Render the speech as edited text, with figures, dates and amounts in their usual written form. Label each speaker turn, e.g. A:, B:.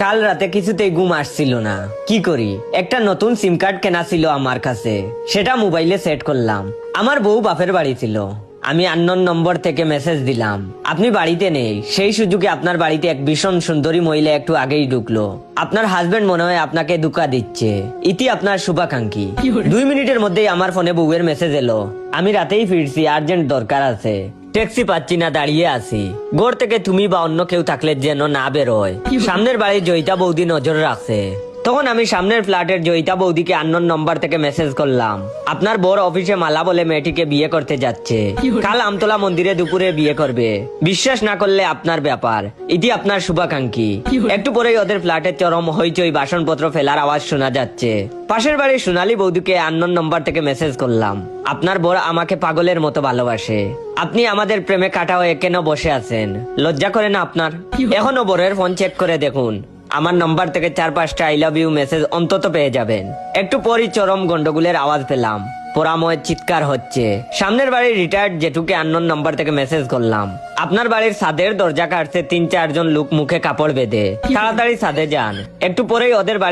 A: কাল রাতে কিছুতেই ঘুম আসছিল না, কি করি? একটা নতুন সিম কার্ড কেনা ছিল আমার কাছে, সেটা মোবাইলে সেট করলাম। আমার বউ বাপের বাড়ি ছিল, আমি আননোন নম্বর থেকে মেসেজ দিলাম আপনি বাড়িতে নেই। সেই সুযোগে আপনার বাড়িতে এক ভীষণ সুন্দরী মহিলা একটু আগেই ঢুকলো। আপনার হাজবেন্ড মনে হয় আপনাকে ধোঁকা দিচ্ছে, ইতি আপনার শুভাকাঙ্ক্ষী। 2 মিনিটের মধ্যেই আমার ফোনে বউয়ের মেসেজ এলো, আমি রাতেই ফিরছি, আর্জেন্ট দরকার আছে, ট্যাক্সি পাচ্ছি না, দাঁড়িয়ে আছি। ঘর থেকে তুমি বা অন্য কেউ থাকলে যেন না বেরোয়। সামনের বাড়ির জয়িতা বৌদি নজর রাখছে। তখন আমি সামনের ফ্ল্যাটের জয়িতা বৌদিকে আননোন নম্বর থেকে মেসেজ করলাম, আপনার বড় অফিসে মালা বলে মেয়েটিকে বিয়ে করতে যাচ্ছে, কাল আমতলা মন্দিরে দুপুরে বিয়ে করবে, বিশ্বাস না করলে আপনার ব্যাপার, ইতি আপনার শুভাকাঙ্ক্ষী। একটু পরেই ওদের ফ্ল্যাটের চরম হইচই, বাসনপত্র ফেলার আওয়াজ শোনা যাচ্ছে। পাশের বাড়ির সোনালী বৌদিকে আননোন নম্বর থেকে মেসেজ করলাম, আপনার বড় আমাকে পাগলের মতো ভালোবাসে, আপনি আমাদের প্রেমে কাটা হয়ে কেন বসে আছেন? লজ্জা করে না আপনার? এখনো বড়ের ফোন চেক করে দেখুন, আমার নম্বর থেকে 4-5টা আই লাভ ইউ মেসেজ অন্তত পেয়ে যাবেন। একটু পরই চরম গন্ডগোলের আওয়াজ পেলাম, পোড়াময় চিৎকার হচ্ছে। সামনের বাড়ির রিটায়ার্ড জেঠুকে আননোন নম্বর থেকে মেসেজ করলাম, আপনার বাড়ির ছাদের দরজা কাটছে 3-4 জন লোক মুখে কাপড় বেঁধে, তাড়াতাড়ি ছাদে যান। একটু পরেই ওদের বাড়ি